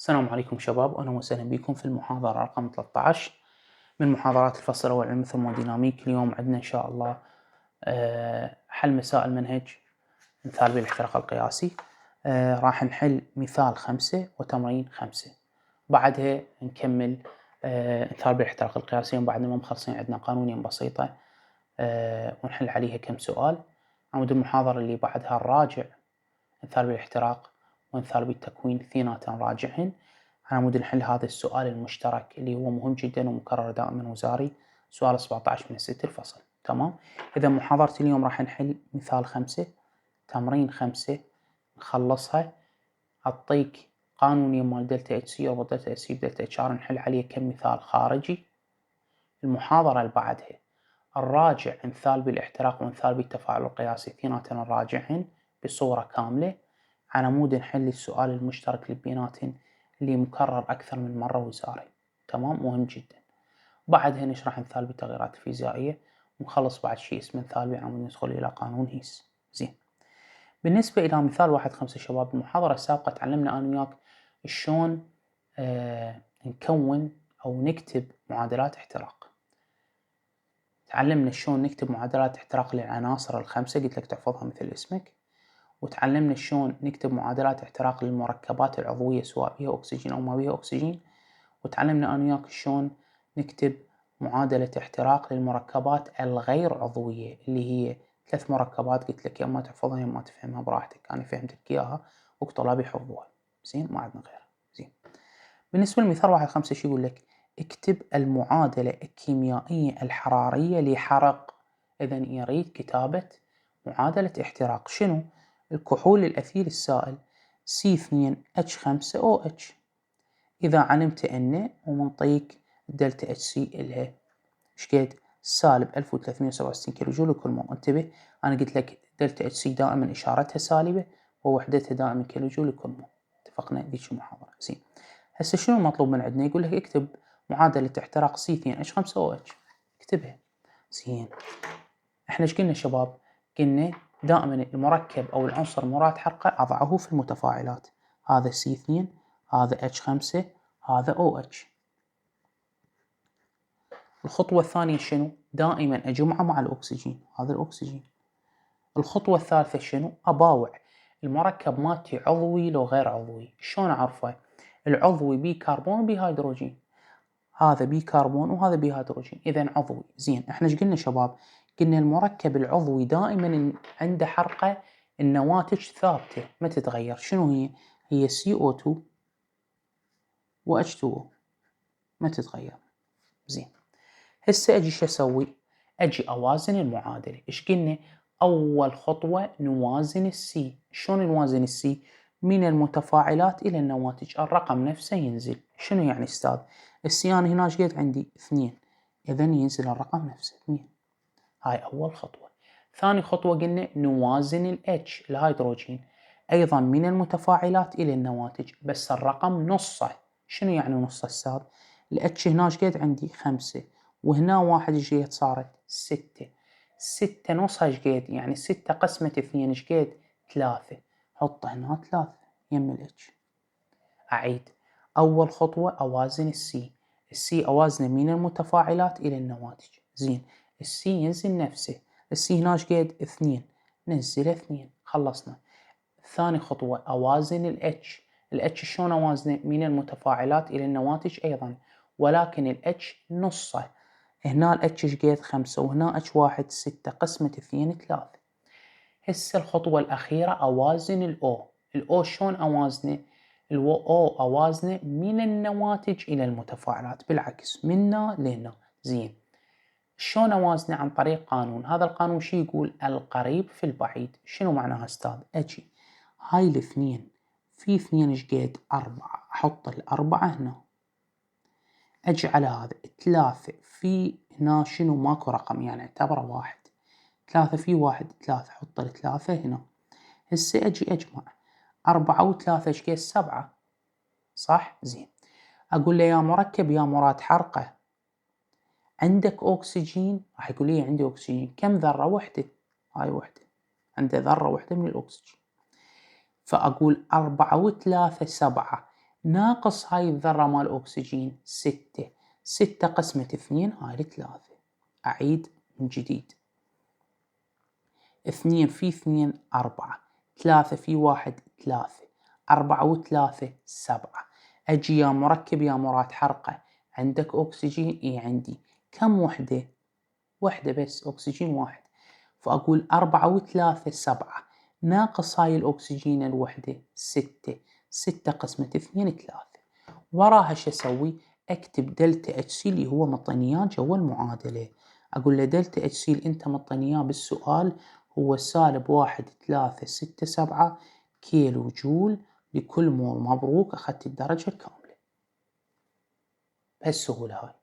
السلام عليكم شباب، أهلا وسهلا بكم في المحاضرة رقم 13 من محاضرات الفصل الأول علم الثرموديناميك. اليوم عندنا إن شاء الله حل مسائل منهج مثال بالاحتراق القياسي. راح نحل مثال 5 وتمرين 5، بعدها نكمل مثال بالاحتراق القياسي، وبعدنا ما مخلصين عندنا قانونين بسيطة ونحل عليها كم سؤال. عمود المحاضرة اللي بعدها نراجع مثال بالاحتراق ومثال بالتكوين، اثنيناتهم نراجعهن على مود نحل هذا السؤال المشترك اللي هو مهم جدا ومكرر دائما وزاري، سؤال 17 من 6 الفصل. تمام، إذا محاضرة اليوم راح نحل مثال 5 تمرين 5 نخلصها، أعطيك قانوني مال دلتا اتش سي أو دلتا اتش سي بدلتا اتش ار، نحل عليه كم مثال خارجي. المحاضرة اللي بعدها نراجع مثال بالاحتراق ومثال بالتفاعل القياسي، اثنيناتهم نراجعهن بصورة كاملة على مود نحل السؤال المشترك اللي بيناتهن اللي مكرر أكثر من مرة وزاري. تمام، مهم جدا. بعدها نشرح مثال بالتغيرات الفيزيائية، ونخلص بعد شيء اسمه مثال على مود ندخل إلى قانون هيس. زين، بالنسبة إلى مثال 1-5 شباب، المحاضرة السابقة تعلمنا أنا وياك شلون نكون أو نكتب معادلات احتراق. تعلمنا شلون نكتب معادلات احتراق للعناصر الخمسة، قلت لك تحفظها مثل اسمك. وتعلمنا شلون نكتب معادلات احتراق للمركبات العضوية سواء بها أكسجين أو ما بها أكسجين. وتعلمنا أنا وياك شلون نكتب معادلة احتراق للمركبات الغير عضوية، اللي هي 3 مركبات قلت لك يا اما تحفظها يا اما تفهمها براحتك، أنا فهمتك إياها وطلابي يحفظوها. زين، ما عندنا غيرها. زين، بالنسبة لمثال 1-5 شو يقول لك؟ اكتب المعادلة الكيميائية الحرارية لحرق. إذن يريد كتابة معادلة احتراق شنو؟ الكحول الأثيل السائل C2H5OH. إذا علمت أن ومنطيك دلتا اتش سي إلها شقد؟ سالب 1367 كيلو جول لكل مول. انتبه، أنا قلت لك دلتا اتش سي دائما إشارتها سالبة ووحدتها دائما كيلو جول لكل مول، اتفقنا ذيك المحاضرة. زين، هسه شنو المطلوب من عندنا؟ يقول لك اكتب معادلة احتراق C2H5OH، اكتبها. زين، احنا ايش قلنا شباب؟ قلنا دائما المركب او العنصر مراد حرقه اضعه في المتفاعلات، هذا C2 هذا H5 هذا OH. الخطوة الثانية شنو؟ دائما اجمعه مع الاكسجين، هذا الاكسجين. الخطوة الثالثة شنو؟ اباوع المركب مالتي عضوي لو غير عضوي. شلون اعرفه؟ العضوي بي كربون وبي هيدروجين، هذا بي كربون وهذا بي هيدروجين، اذا عضوي. زين، احنا ايش قلنا شباب؟ قلنا المركب العضوي دائما عنده حرقة النواتج ثابتة ما تتغير. شنو هي؟ هي CO2 و H2O ما تتغير. زين، هسه اجي شو اسوي؟ اجي اوازن المعادلة. ايش قلنا؟ اول خطوة نوازن السي. شلون نوازن السي؟ من المتفاعلات الى النواتج، الرقم نفسه ينزل. شنو يعني استاذ؟ السي انا هنا ايش قد عندي؟ 2، اذا ينزل الرقم نفسه 2. هاي اول خطوة. ثاني خطوة قلنا نوازن الاتش الهيدروجين، ايضا من المتفاعلات الى النواتج بس الرقم نصه. شنو يعني نصه استاذ؟ الاتش هنا ايش قد عندي؟ 5، وهنا 1 ايش قد صارت؟ 6. 6 نصها ايش قد؟ يعني 6 قسمة 2 ايش قد؟ 3. حط هنا 3 يم الاتش. اعيد، اول خطوة اوازن السي. السي اوازنه من المتفاعلات الى النواتج. زين، السي ينزل نفسه. السي هنا ايش قد؟ 2، نزله 2، خلصنا. ثاني خطوة اوازن الاتش. الاتش شلون اوازنه؟ من المتفاعلات الى النواتج ايضا، ولكن الاتش نصه. هنا الاتش ايش قد؟ 5، وهنا اتش 1 6 قسمة 2 3. هسه الخطوة الأخيرة أوازن الأو. الأو شلون أوازنه؟ الأو أوازنه من النواتج إلى المتفاعلات، بالعكس منا لهنا. زين، شلون أوازنه؟ عن طريق قانون. هذا القانون شو يقول؟ القريب في البعيد. شنو معناها أستاذ؟ أجي هاي الاثنين في 2 ايش قد؟ 4، أحط 4 هنا. أجي على هذا 3 في هنا شنو؟ ماكو رقم يعني اعتبره 1. 3 في 1 3، حط 3 هنا. هسه أجي أجمع 4 و3 ايش قد؟ 7، صح؟ زين، أقول له يا مركب يا مراد حرقه عندك أكسجين؟ راح يقول لي عندي أكسجين. كم ذرة؟ وحدة، هاي وحدة، عنده ذرة وحدة من الأكسجين. فأقول 4 و3 7، ناقص هاي الذرة مال أكسجين 6. 6 قسمة 2 هاي 3. أعيد من جديد. 2 في 2 4، 3 في 1 3، 4 و3 7. أجي يا مركب يا مراد حرقة، عندك أكسجين؟ إي عندي. كم وحدة؟ وحدة بس، أكسجين واحد. فأقول 4 و3 7 ناقص هاي الأكسجين الوحدة 6. 6 قسمة 2 3. وراها شو أسوي؟ أكتب دلتا اتش سي اللي هو مطنياه جوا المعادلة. أقول له دلتا اتش سي اللي أنت مطنياه بالسؤال هو -1.367 كيلو جول لكل مول. مبروك أخذت الدرجة الكاملة بهالسهولة هاي.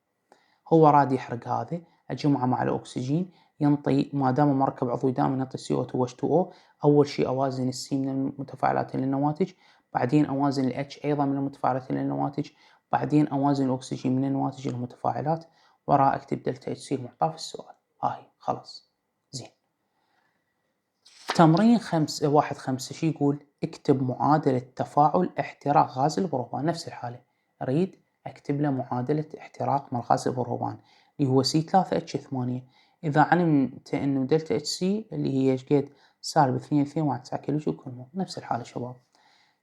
هو راد يحرق هذا، أجمعه مع الأكسجين ينطي، ما دام مركب عضوي دائما ينطي CO2 و H2O. أول شيء أوازن السي من المتفاعلات إلى النواتج، بعدين أوازن الاتش أيضا من المتفاعلات إلى النواتج، بعدين أوازن الأكسجين من النواتج إلى المتفاعلات، وراء أكتب دلتا اتش سي المعطاه في السؤال. هاي خلاص زين. تمرين 1.5 شي يقول؟ اكتب معادلة تفاعل احتراق غاز البروبان. نفس الحالة أريد أكتب له معادلة احتراق مال غاز البروبان اللي هو C3H8. إذا علمت إنه دلتا اتش سي اللي هي قد -2.219 كيلو جول كل مول. نفس الحالة شباب.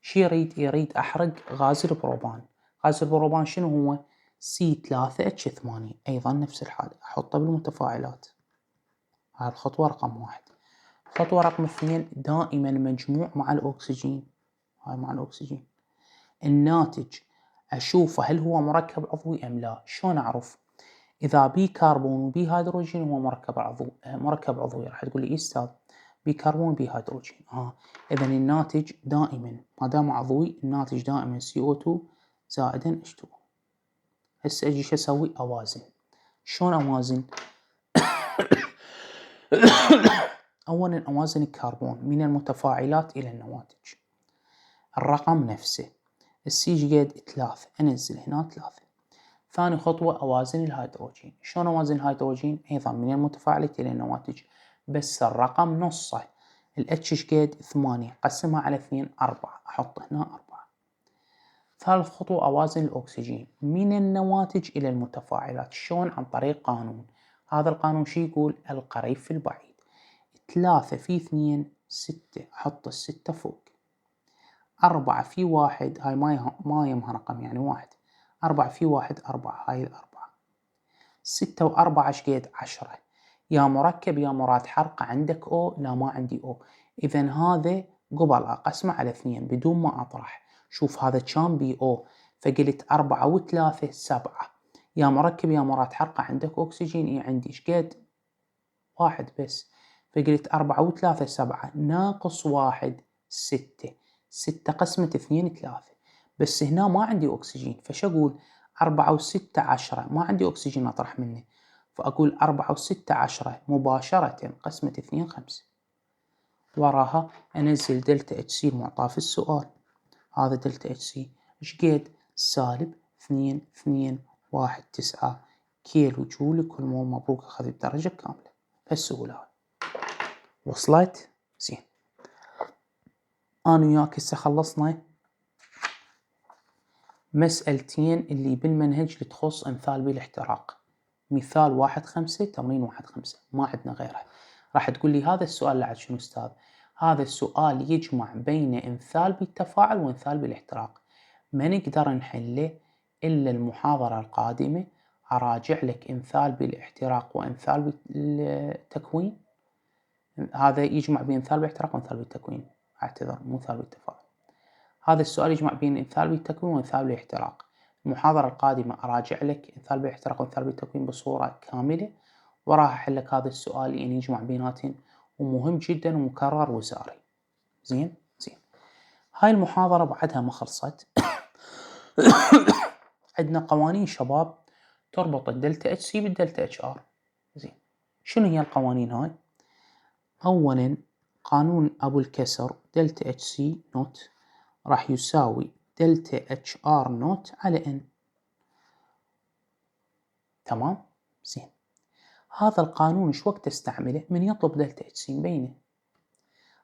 شي يريد أحرق غاز البروبان. غاز البروبان شنو هو؟ C3H8. أيضا نفس الحالة أحطه بالمتفاعلات. هاي الخطوة رقم 1. خطوة رقم 2 دائما مجموع مع الأكسجين. هاي مع الأكسجين. الناتج أشوفه هل هو مركب عضوي أم لا. شلون أعرف؟ إذا بي كربون وبي هيدروجين هو مركب عضوي. راح تقول لي إيه أستاذ؟ بي كربون وبي هيدروجين. إذا الناتج دائما ما دام عضوي الناتج دائما CO2 زائدا H2O. هسه أجي شو أسوي؟ أوازن. شلون أوازن؟ أولا أوازن الكربون من المتفاعلات إلى النواتج. الرقم نفسه، السي قد 3 أنزل هنا 3. ثاني خطوة أوازن الهيدروجين. شلون أوازن الهيدروجين؟ أيضا من المتفاعلات إلى النواتج، بس الرقم نصه. الاتش قد 8 قسمها على 2 4، أحط هنا 4. ثالث خطوة أوازن الأكسجين من النواتج إلى المتفاعلات. شلون؟ عن طريق قانون. هذا القانون شي يقول؟ القريب في البعيد. 3 في 2 6، أحط 6 فوق. 4 في 1 هاي ما يمها رقم يعني 1. 4 في 1 4، هاي 4. 6 و4 شقد 10. يا مركب يا مراد حرقة، عندك O؟ لا ما عندي O. إذا هذا قبل أقسمه على 2 بدون ما أطرح. شوف هذا كان بي O، فقلت 4 و3 7. يا مركب يا مراد حرقة، عندك أكسجين؟ إي عندي. شقد؟ 1 بس. فقلت 4 و3 7 ناقص 1 6. 6 قسمة 2 3. بس هنا ما عندي أكسجين، فش أقول؟ 4 و6 10. ما عندي أكسجين أطرح منه، فأقول 4 و6 10 مباشرة قسمة 2 5. وراها أنزل دلتا اتش سي المعطاه في السؤال. هذا دلتا اتش سي شقد؟ -2.219 كيلو جول لكل مول. مبروك أخذ الدرجة كاملة بهالسهولة هاي. وصلت؟ زين. أنا وياك هسه خلصنا مسألتين اللي بالمنهج اللي تخص انثالبي الاحتراق. مثال 1.5 تمرين 1.5 ما عندنا غيره. راح تقول لي هذا السؤال لعد شنو أستاذ؟ هذا السؤال يجمع بين انثالبي التفاعل وانثالبي الاحتراق. ما نقدر نحله إلا المحاضرة القادمة. أراجع لك انثالبي الاحتراق وانثالبي التكوين. هذا يجمع بين انثالبي الاحتراق وانثالبي التكوين، اعتذر مو انثالبي التفاعل. هذا السؤال يجمع بين انثالبي التكوين وانثالبي الاحتراق. المحاضرة القادمة أراجع لك انثالبي الاحتراق وانثالبي التكوين بصورة كاملة، وراح أحل لك هذا السؤال اللي يجمع بيناتهم، ومهم جدا ومكرر وزاري. زين. هاي المحاضرة بعدها ما خلصت. عندنا قوانين شباب تربط الدلتا اتش سي بالدلتا اتش ار. زين. شنو هي القوانين هاي؟ أولا قانون أبو الكسر دلتا اتش سي نوت راح يساوي دلتا اتش ار نوت على ان. تمام؟ زين. هذا القانون ايش وقت استعمله؟ من يطلب دلتا اتش سي مبينه.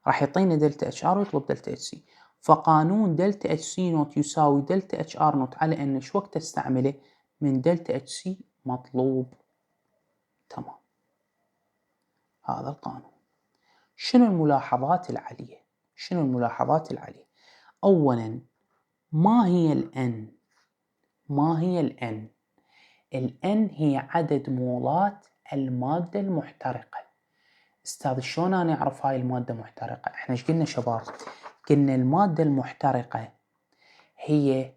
راح يعطينا دلتا اتش ار ويطلب دلتا اتش سي، فقانون دلتا اتش سي نوت يساوي دلتا اتش ار نوت على ان شو وقت استعمله من دلتا اتش سي مطلوب. تمام. هذا القانون. شنو الملاحظات العالية؟ شنو الملاحظات العالية؟ أولا، ما هي الN؟ ما هي الN؟ الN هي عدد مولات المادة المحترقة. استاذ شلون انا اعرف هاي المادة محترقة؟ احنا ايش قلنا شباب؟ قلنا المادة المحترقة هي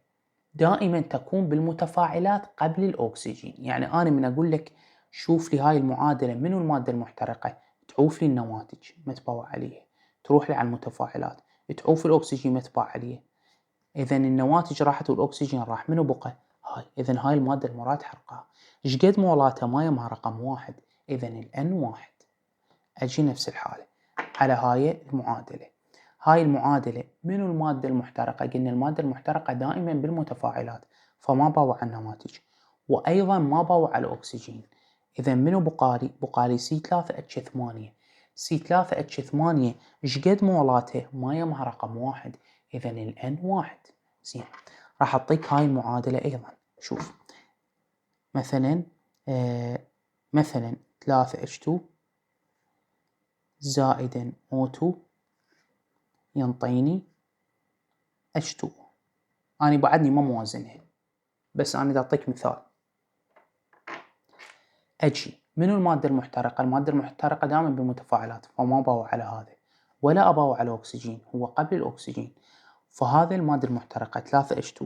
دائما تكون بالمتفاعلات قبل الاكسجين. يعني انا من اقول لك شوف لي هاي المعادلة منو المادة المحترقة، تعوف لي النواتج متبوع عليها، تروح لي على المتفاعلات تعوف الاكسجين متبوع عليها، اذا النواتج راحت والاكسجين راح، منو بقى؟ هاي. اذا هاي المادة المراد حرقها. ايش قد مولاتها؟ ما يمها رقم 1، اذا الN 1. اجي نفس الحالة على هاي المعادلة. هاي المعادلة منو المادة المحترقة؟ قلنا المادة المحترقة دائما بالمتفاعلات، فما باوع على النواتج، وايضا ما باوع على الاكسجين. اذا منو بقالي؟ بقالي C3H8. C3H8 ايش قد مولاتها؟ ما يمها رقم 1، اذا الN 1. زين، راح اعطيك هاي المعادلة ايضا. شوف مثلا 3H2 زائدا O2 ينطيني H2. أنا بعدني ما موازنها، بس أنا دا أعطيك مثال. أجي منو المادة المحترقة؟ المادة المحترقة دائما بالمتفاعلات، فما باوع على هذا ولا أباوع على الأكسجين، هو قبل الأكسجين. فهذا المادة المحترقة 3H2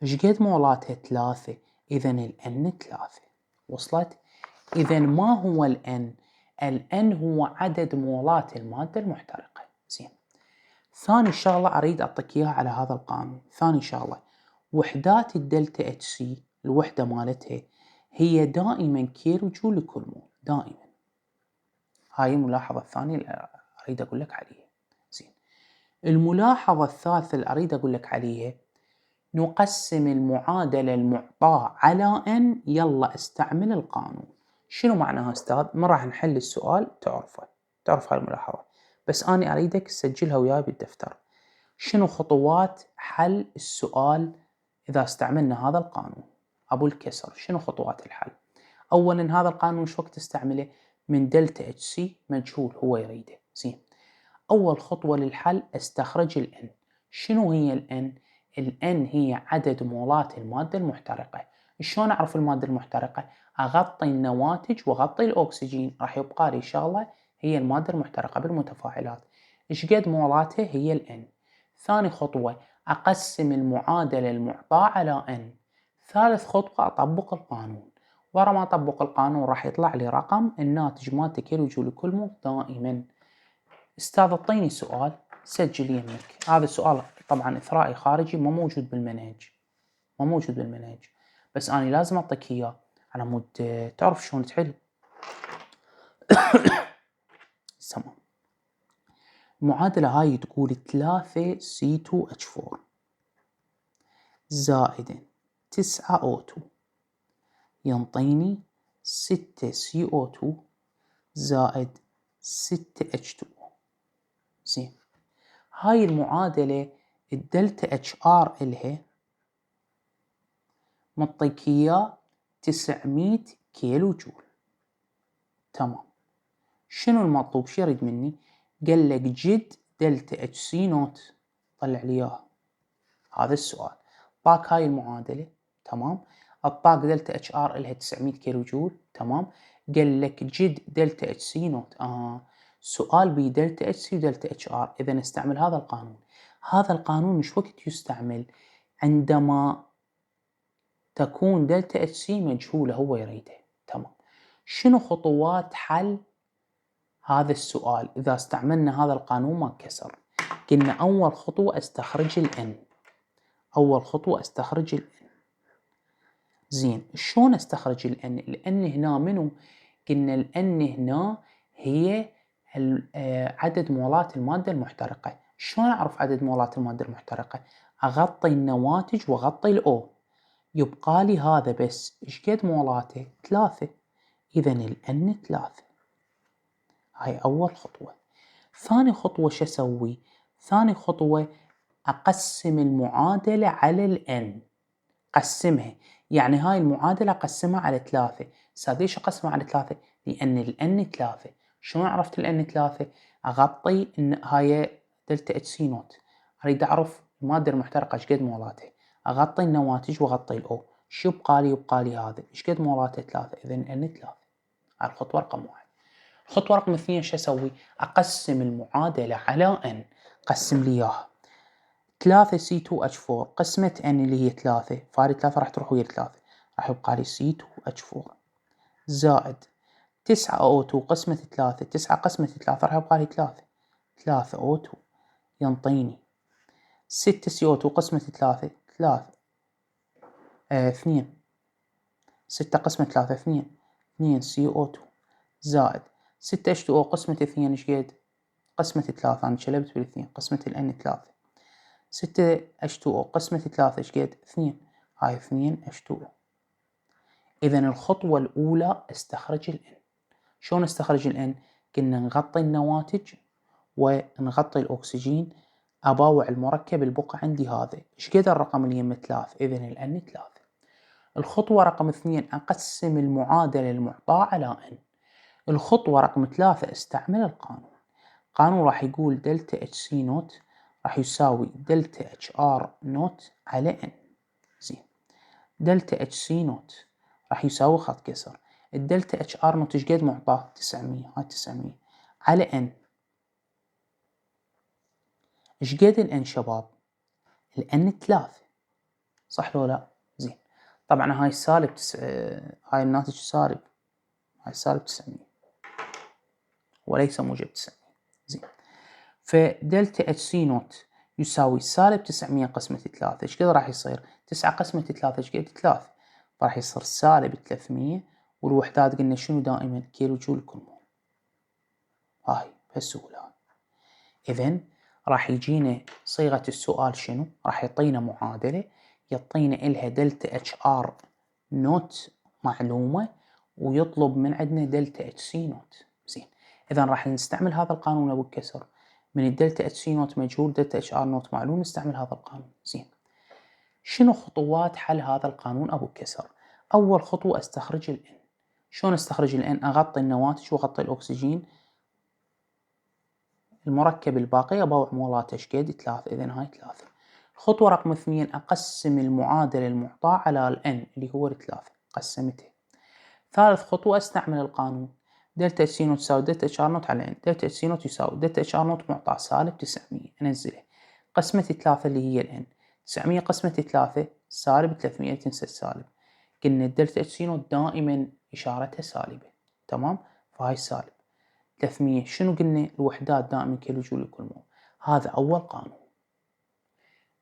ايش قد مولاتها؟ 3، إذا الN 3. وصلت؟ إذا ما هو الN؟ الN هو عدد مولات المادة المحترقة. زين، ثاني شغلة أريد أعطيك إياها على هذا القانون. ثاني شغلة، وحدات الدلتا اتش سي الوحدة مالتها هي دائما كيلو جول لكل مول، دائما. هاي الملاحظة الثانية اللي أريد أقول لك عليها. زين، الملاحظة الثالثة اللي أريد أقول لك عليها، نقسم المعادلة المعطاة على n. يلا استعمل القانون. شنو معناها أستاذ؟ ما راح نحل السؤال تعرف هاي الملاحظة، بس أنا أريدك تسجلها وياي بالدفتر. شنو خطوات حل السؤال إذا استعملنا هذا القانون؟ أبو الكسر، شنو خطوات الحل؟ أولا، هذا القانون شو وقت استعمله؟ من دلتا اتش سي مجهول هو يريده. زين، أول خطوة للحل استخرج الN. شنو هي الN؟ الN هي عدد مولات المادة المحترقة. شلون أعرف المادة المحترقة؟ أغطي النواتج وأغطي الأكسجين، راح يبقى لي شغلة هي المادة المحترقة بالمتفاعلات. إيش قد مولاتها؟ هي الN. ثاني خطوة، أقسم المعادلة المعطاة على N. ثالث خطوة، أطبق القانون. ورا ما أطبق القانون راح يطلع لي رقم الناتج مالته كيلو جول لكل مول دائما. استاذ اعطيني سؤال، سجل يمك. هذا السؤال طبعا اثرائي خارجي، ما موجود بالمنهج، بس انا لازم اعطيك اياه على مود تعرف شلون تحل. تمام. المعادلة هاي تقول 3C2H4 زائد 9O2 ينطيني 6CO2 زائد 6H2. زين، هاي المعادلة الدلتا اتش ار إلها مطيك إياه 900 كيلو جول. تمام. شنو المطلوب؟ شو يريد مني؟ قال لك جد دلتا اتش سي نوت، طلع لي إياها. هذا السؤال. طاك هاي المعادلة، تمام. الطاق دلتا اتش ار إلها 900 كيلو جول، تمام. قال لك جد دلتا اتش سي نوت. سؤال بي دلتا اتش سي ودلتا اتش ار، إذا نستعمل هذا القانون. هذا القانون مش وقت يستعمل؟ عندما تكون دلتا اتش سي مجهولة هو يريده. تمام. شنو خطوات حل هذا السؤال إذا استعملنا هذا القانون ما كسر؟ قلنا أول خطوة استخرج الN. زين، شلون استخرج الN هنا منو؟ قلنا الN هنا هي عدد مولات المادة المحترقة. شلون أعرف عدد مولات المادة المحترقة؟ أغطي النواتج وأغطي الأو، يبقى لي هذا بس. إيش قد مولاته؟ 3، إذا الN 3. هاي أول خطوة. ثاني خطوة شو أسوي؟ ثاني خطوة أقسم المعادلة على الN، قسمها، يعني هاي المعادلة أقسمها على 3. ليش أقسمها على 3؟ لأن الN 3. شلون عرفت الN 3؟ أغطي إن هاي دلتا اتش سي نوت، أريد أعرف المادة المحترقة إيش قد مولاتها، أغطي النواتج وأغطي الأو، شو يبقى لي؟ يبقى لي هذا إيش قد مولاتها 3، إذن N 3. هاي الخطوة رقم 1. الخطوة رقم 2 شو أسوي؟ أقسم المعادلة على N، قسم لي إياها 3 C2H4 قسمة N اللي هي 3، فهذه 3 راح تروح ويا 3، راح يبقى لي C2H4 زائد 9 O2 قسمة 3، 9 قسمة 3 راح يبقى لي 3 O2 ينطيني 6 CO2 قسمة 3 2، 6 قسمة 3 2 CO2 زائد 6 H2O قسمة 2 ايش قد؟ قسمة 3، أنا شلبت بالاثنين، قسمة الN 3، 6 H2O قسمة 3 ايش قد؟ 2، هاي 2 H2O. إذن الخطوة الأولى استخرج الN. شلون استخرج الN؟ كنا نغطي النواتج ونغطي الأكسجين، أباوع المركب البقى عندي هذا، ايش قد الرقم اللي يم 3؟ إذن الN 3. الخطوة رقم 2 أقسم المعادلة المعطاة على N. الخطوة رقم 3 استعمل القانون. قانون راح يقول دلتا اتش سي نوت راح يساوي دلتا اتش ار نوت على N. زين، دلتا اتش سي نوت راح يساوي خط كسر الدلتا اتش ار نوت ايش قد معطاه؟ 900، هاي 900 على N. ايش قد الN شباب؟ الN 3، صح لو لا؟ زين، طبعا هاي سالب هاي الناتج سالب، هاي سالب 900 وليس موجب 900. زين، فدلتا اتش سي نوت يساوي سالب 900 قسمة 3، ايش قد راح يصير؟ 9 قسمة 3 ايش قد؟ 3، راح يصير سالب 300، والوحدات قلنا شنو دائما؟ كيلو جول كل مول. هاي بهالسهولة. إذن راح يجينا صيغة السؤال شنو؟ راح يعطينا معادلة، يعطينا إلها دلتا اتش ار نوت معلومة، ويطلب من عندنا دلتا اتش سي نوت. زين، إذن راح نستعمل هذا القانون أبو الكسر، من الدلتا اتش سي نوت مجهول، دلتا اتش ار نوت معلوم، نستعمل هذا القانون. زين، شنو خطوات حل هذا القانون أبو الكسر؟ أول خطوة استخرج الN. شلون استخرج الN؟ أغطي النواتج وأغطي الأكسجين، المركب الباقي أباوع مولاته ايش قد؟ 3، إذن هاي 3. الخطوة رقم 2 أقسم المعادلة المعطاة على N اللي هو 3، قسمته. ثالث خطوة استعمل القانون، دلتا اتش سي نوت تساوي دلتا اتش ار نوت على N، دلتا اتش سي نوت يساوي دلتا اتش ار نوت معطاة سالب 900، انزله، قسمة 3 اللي هي الN، 900 قسمة 3 سالب 300، تنسى السالب، قلنا الدلتا اتش سي نوت دائما إشارتها سالبة، تمام؟ فهاي سالب 300. شنو قلنا؟ الوحدات دائما كيلو جول لكل مول. هذا أول قانون.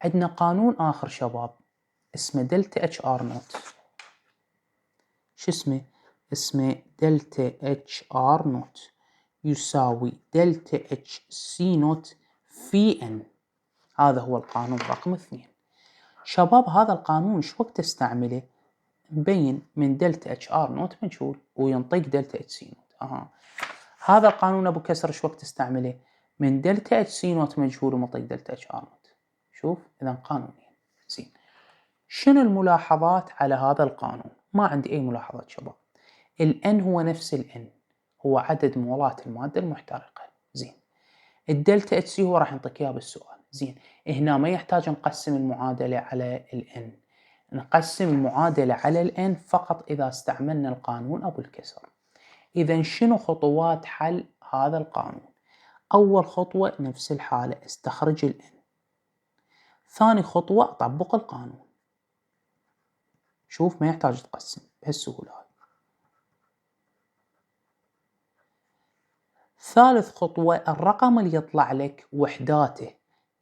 عندنا قانون آخر شباب اسمه دلتا اتش ار نوت. شو اسمه؟ اسمه دلتا اتش ار نوت يساوي دلتا اتش سي نوت في N. هذا هو القانون رقم 2. شباب هذا القانون شو وقت استعمله؟ مبين من دلتا اتش ار نوت مجهول وينطيك دلتا اتش سي نوت. هذا القانون ابو كسر شو وقت استعمله؟ من دلتا اتش سي نوت مجهول ومعطيك دلتا اتش ار نوت. شوف، اذا قانونين. زين، شنو الملاحظات على هذا القانون؟ ما عندي اي ملاحظات شباب. الN هو نفس الN، هو عدد مولات المادة المحترقة. زين، الدلتا اتش سي هو راح ينطيك اياه بالسؤال. زين، هنا ما يحتاج نقسم المعادلة على الN، نقسم المعادلة على الN فقط إذا استعملنا القانون أبو الكسر. إذا شنو خطوات حل هذا القانون؟ أول خطوة نفس الحالة، استخرج الN. ثاني خطوة طبق القانون. شوف، ما يحتاج تقسم بهالسهولة هاي. ثالث خطوة الرقم اللي يطلع لك وحداته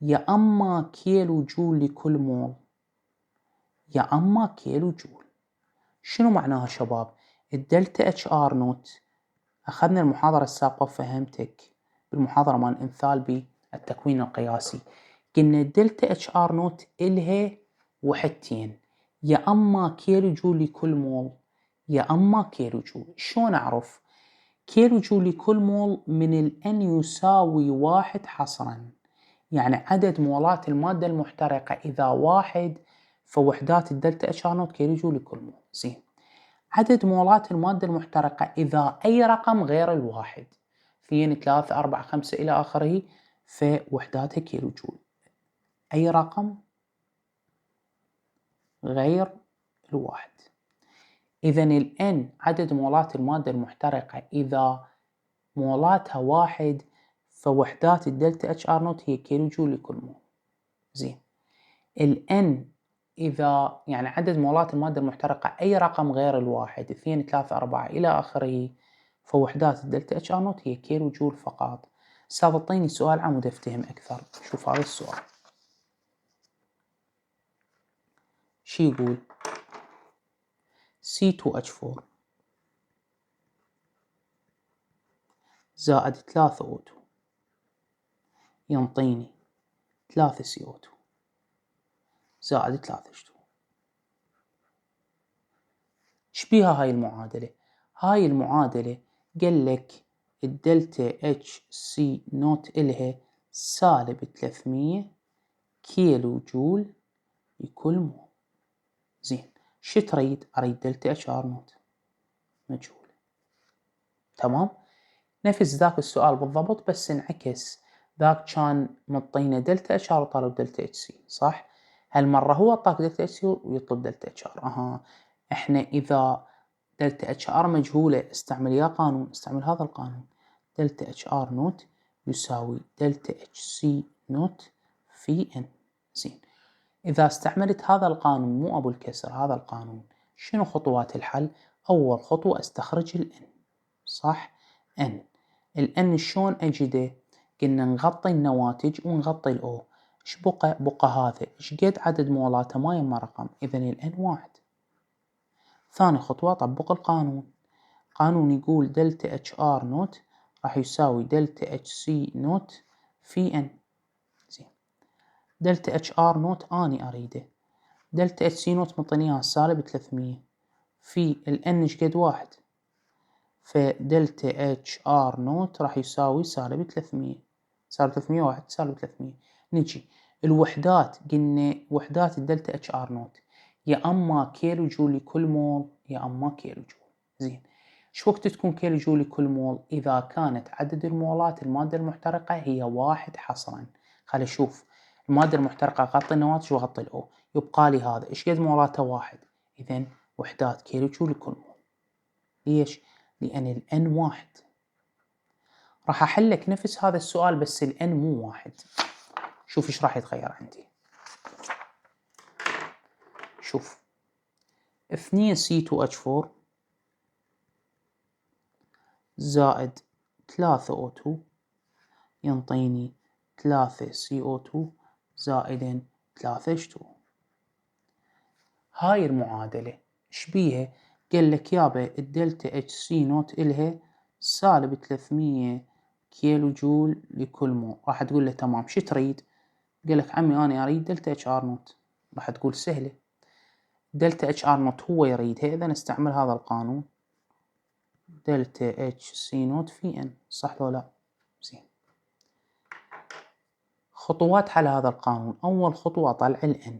يا أما كيلو جول لكل مول يا أما كيلو جول. شنو معناها شباب؟ الدلتا اتش ار نوت أخذنا المحاضرة السابقة وفهمتك بالمحاضرة مال انثالبي التكوين القياسي، قلنا الدلتا اتش ار نوت إلها وحدتين، يا أما كيلو جول لكل مول يا أما كيلو جول. شلون أعرف؟ كيلو جول لكل مول من الN يساوي 1 حصرا، يعني عدد مولات المادة المحترقة إذا 1 فوحدات الدلتا اتش ار نوت كيلو جول لكل مول. زين، عدد مولات المادة المحترقة إذا أي رقم غير الواحد 2 3 4 5 إلى آخره فوحداتها كيلو جول. أي رقم غير الواحد. إذا ال N عدد مولات المادة المحترقة إذا مولاتها 1 فوحدات الدلتا اتش ار نوت هي كيلو جول لكل مول. زين، ال N إذا يعني عدد مولات المادة المحترقة أي رقم غير الواحد 2 3 4 إلى آخره فوحدات الدلتا اتش ار نوت هي كيلو جول فقط. أستاذ اعطيني سؤال عمود أفتهم أكثر. شوف هذا السؤال شي يقول C2H4 زائد 3 O2 ينطيني 3 CO2 زائد 3 H2. شبيها هاي المعادلة؟ هاي المعادلة قال لك الدلتا اتش سي نوت إلها سالب 300 كيلو جول لكل مول. زين، شو تريد؟ أريد دلتا اتش ار نوت مجهولة. تمام؟ نفس ذاك السؤال بالضبط بس انعكس. ذاك كان مطينا دلتا اتش ار وطالب دلتا اتش سي، صح؟ هالمرة هو اعطاك دلتا اتش سي ويطلب دلتا اتش ار. احنا إذا دلتا اتش ار مجهولة استعمل يا قانون، استعمل هذا القانون. دلتا اتش ار نوت يساوي دلتا اتش سي نوت في ان. زين، إذا استعملت هذا القانون مو أبو الكسر هذا القانون، شنو خطوات الحل؟ أول خطوة استخرج ال N، صح؟ N. ال N شلون أجده؟ قلنا نغطي النواتج ونغطي ال O. إيش بقى؟ بقى هذا إيش قد عدد مولاته ما يما رقم، إذن ال N 1. ثاني خطوة طبق القانون. قانون يقول دلتا اتش ار نوت راح يساوي دلتا اتش سي نوت في ان. زين، دلتا اتش ار نوت اني اريده، دلتا اتش سي نوت مطيني اياها سالب 300 في ال ان ايش قد 1 فدلتا اتش ار نوت راح يساوي سالب 300. سالب 300 1 سالب 300. نجي الوحدات، قلنا وحدات الدلتا اتش ار نوت يا اما كيلو جول لكل مول يا اما كيلو جول. زين، شو وقت تكون كيلو جول لكل مول؟ إذا كانت عدد المولات المادة المحترقة هي 1 حصرا. خلي أشوف المادة المحترقة أغطي النواتج وأغطي الأو، يبقى لي هذا إيش قد مولاته 1. إذن وحدات كيلو جول لكل مول. ليش؟ لأن ال N 1. راح أحلك نفس هذا السؤال بس ال N مو 1. شوف إيش راح يتغير عندي. شوف 2 C2H4 زائد 3 O2 ينطيني 3 CO2 زائدا 3 H2. هاي المعادلة شبيها؟ قال لك يابا الدلتا اتش سي نوت إلها سالب 300 كيلو جول لكل مول. راح تقول له تمام شو تريد؟ قال لك عمي أنا أريد دلتا اتش ار نوت. راح تقول سهلة، دلتا اتش ار نوت هو يريدها إذا نستعمل هذا القانون دلتا اتش سي نوت في ان، صح لو لا؟ زين، خطوات حل هذا القانون. أول خطوة طلع ال N.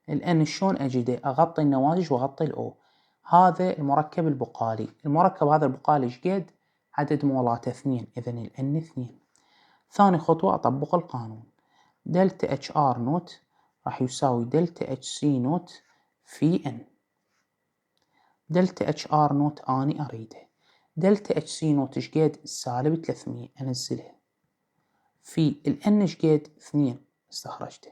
ال N شلون أجده؟ أغطي النواتج وأغطي ال O. هذا المركب البقالي، المركب هذا البقالي إيش قد؟ عدد مولاته 2، إذن ال N 2. ثاني خطوة أطبق القانون. دلتا اتش ار نوت راح يساوي دلتا اتش سي نوت في N. دلتا اتش ار نوت أني أريده، دلتا اتش سي نوت إيش قد؟ سالب 300 أنزلها في ال N إيش قد؟ 2 استخرجته.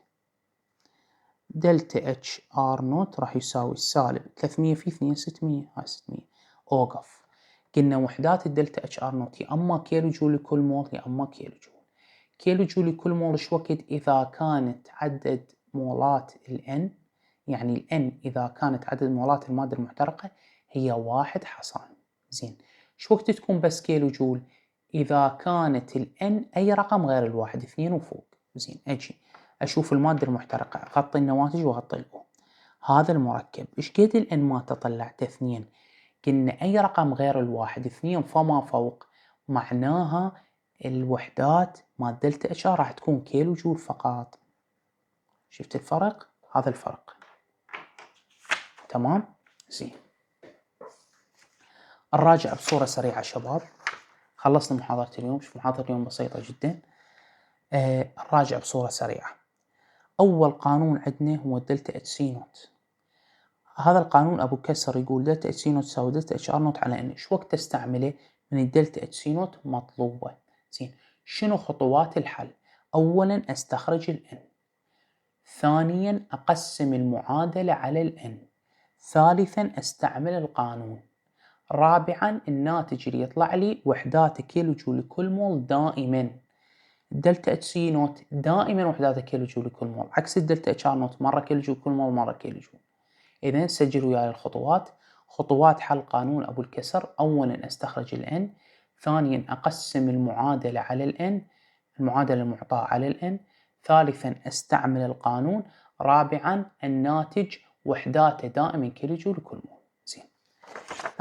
دلتا اتش ار نوت راح يساوي سالب 300 في 2 600. هاي 600. اوقف. قلنا وحدات الدلتا اتش ار نوت يا اما كيلو جول لكل مول يا اما كيلو جول. كيلو جول لكل مول شو وقت؟ اذا كانت عدد مولات ال N، يعني ال N اذا كانت عدد مولات المادة المحترقة هي 1 حصان. زين، شو وقت تكون بس كيلو جول؟ اذا كانت ال N اي رقم غير الواحد 2 وفوق. زين، اجي أشوف المادة المحترقة أغطي النواتج وأغطي الأو. هذا المركب إيش قد ال N مالته طلعته 2. قلنا أي رقم غير الواحد 2 فما فوق، معناها الوحدات مال دلتا اتش ار راح تكون كيلو جول فقط. شفت الفرق؟ هذا الفرق. تمام؟ زين. نراجع بصورة سريعة شباب. خلصنا محاضرة اليوم. شوف محاضرة اليوم بسيطة جدا. نراجع بصورة سريعة. أول قانون عندنا هو دلتا اتش سي نوت. هذا القانون أبو كسر يقول دلتا اتش سي نوت تساوي دلتا اتش ار نوت على ان. شو وقت استعمله؟ من الدلتا اتش سي نوت مطلوبة. زين. شنو خطوات الحل؟ أولا استخرج الان. ثانيا أقسم المعادلة على الان. ثالثا استعمل القانون. رابعا الناتج اللي يطلع لي وحدات كيلو جول لكل مول دائما. الدلتا اتش سي نوت دائما وحدات كيلو جول لكل مول، عكس الدلتا اتش ار نوت مرة كيلو جول كل مول مرة كيلو جول. إذا سجل وياي الخطوات. خطوات حل قانون أبو الكسر: أولا أستخرج الان. ثانيا أقسم المعادلة على الان، المعادلة المعطاة على الان. ثالثا أستعمل القانون. رابعا الناتج وحداته دائما كيلو جول لكل مول. زين.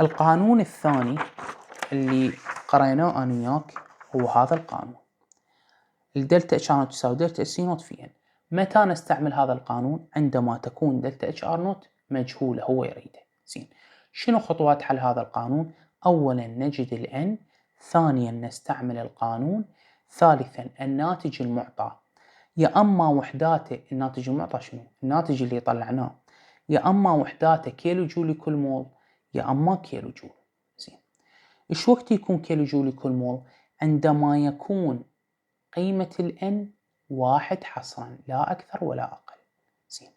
القانون الثاني اللي قريناه أنا وياك هو هذا القانون. الدلتا اتش ار نوت تساوي دلتا اتش سي نوت في ان. متى نستعمل هذا القانون؟ عندما تكون دلتا اتش ار نوت مجهولة هو يريده. زين. شنو خطوات حل هذا القانون؟ أولا نجد الان. ثانيا نستعمل القانون. ثالثا الناتج المعطى. يا أما وحداته، الناتج المعطى شنو؟ الناتج اللي طلعناه يا أما وحداته كيلو جول لكل مول يا أما كيلو جول. زين. إيش وقت يكون كيلو جول لكل مول؟ عندما يكون قيمة الN 1 حصرا، لا أكثر ولا أقل. زين.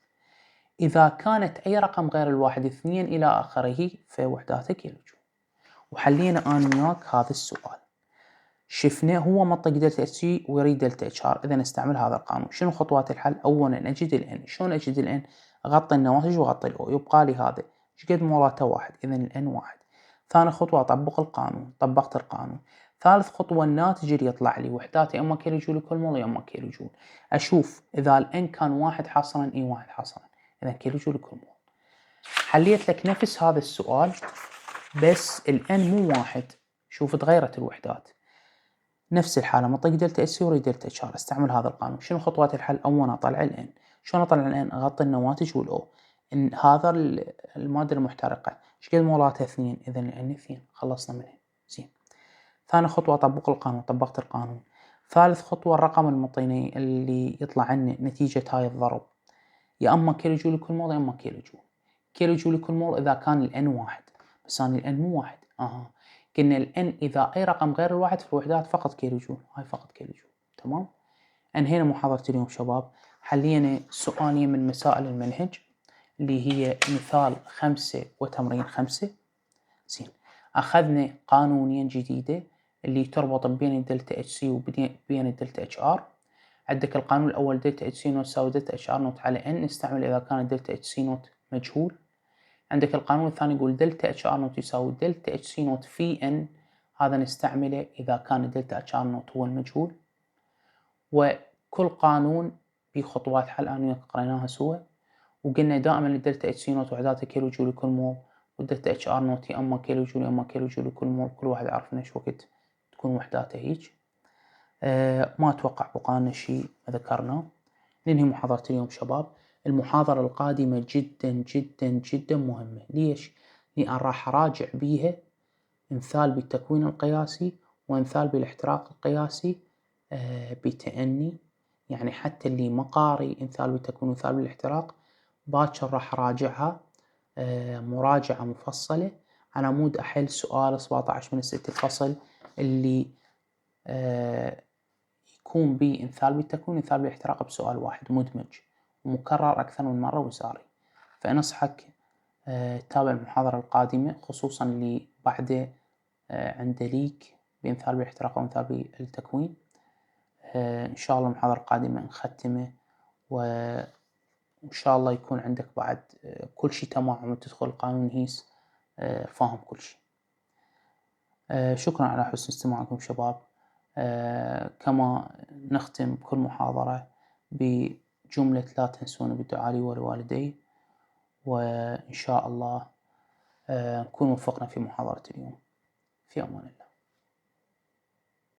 إذا كانت أي رقم غير الواحد 2 إلى آخره فوحداته كيلو جول. وحلينا أنا وياك هذا السؤال. شفنا هو منطق دلتا اتش سي ويريد دلتا اتش ار، إذا نستعمل هذا القانون. شنو خطوات الحل؟ أولا أجد الN. شلون أجد الN؟ أغطي النواتج وأغطي الأو، يبقى لي هذا ايش قد مولاته 1، إذا الN 1. ثاني خطوة أطبق القانون، طبقت القانون. ثالث خطوة الناتج اللي يطلع لي وحداته اما كيلو جول لكل مول يا اما كيلو جول. اشوف اذا الان كان 1 حصرا اي 1 حصرا، اذا كيلو جول لكل مول. حليت لك نفس هذا السؤال بس الان مو 1. شوف تغيرت الوحدات. نفس الحالة منطق دلتا اس يوري دلتا اتش ار، استعمل هذا القانون. شنو خطوات الحل؟ اولا اطلع الان. شلون اطلع الان؟ اغطي النواتج والاو. إن هذا المادة المحترقة ايش قد مولاتها 2، اذا الان 2. خلصنا منها. زين. ثاني خطوة أطبق القانون، طبقت القانون. ثالث خطوة الرقم المعطيني اللي يطلع عنه نتيجة هاي الضرب، يا أما كيلو جول لكل مول يا أما كيلو جول. كيلو جول لكل مول إذا كان الN 1، بس أنا الN مو 1. قلنا الN إذا أي رقم غير الواحد في الوحدات فقط كيلو جول، هاي فقط كيلو جول. تمام؟ أنهينا محاضرة اليوم شباب. حلينا سؤالين من مسائل المنهج اللي هي مثال 5 وتمرين 5. زين. أخذنا قانونين جديدة اللي تربط بين الدلتا اتش سي وبين الدلتا اتش ار. عندك القانون الأول دلتا اتش سي نوت تساوي دلتا اتش ار نوت على ان، نستعمل إذا كان الدلتا اتش سي نوت مجهول. عندك القانون الثاني يقول دلتا اتش ار نوت يساوي دلتا اتش سي نوت في ان، هذا نستعمله إذا كان الدلتا اتش ار نوت هو المجهول. وكل قانون بخطوات حل أنا قريناها سوا، وقلنا دائما الدلتا اتش سي نوت وحداته كيلو جول لكل مول، والدلتا اتش ار نوت يا اما كيلو جول يا اما كيلو جول لكل مول. كل واحد عرفنا ايش وقت تكون وحداته هيج. ما اتوقع بقالنا شيء ذكرناه. ننهي محاضرة اليوم شباب. المحاضرة القادمة جدا جدا جدا مهمة. ليش؟ لأن راح أراجع بيها امثال بالتكوين القياسي وامثال بالاحتراق القياسي بتأني. يعني حتى اللي ما قاري امثال بالتكوين وامثال بالاحتراق باكر راح أراجعها مراجعة مفصلة على مود أحل سؤال 17 من 6 الفصل اللي يكون به امثال بالتكوين وامثال بالاحتراق بسؤال واحد مدمج ومكرر أكثر من مرة وساري. فأنصحك تتابع المحاضرة القادمة، خصوصا اللي بعده عنده ليك بامثال بالاحتراق وامثال بالتكوين. إن شاء الله المحاضرة القادمة نختمه، وإن شاء الله يكون عندك بعد كل شيء تمام وتدخل قانون هيس فاهم كل شيء. شكرا على حسن استماعكم شباب. كما نختم كل محاضرة بجملة لا تنسون بالدعاء لي ولوالدي، وإن شاء الله نكون وفقنا في محاضرة اليوم. في أمان الله.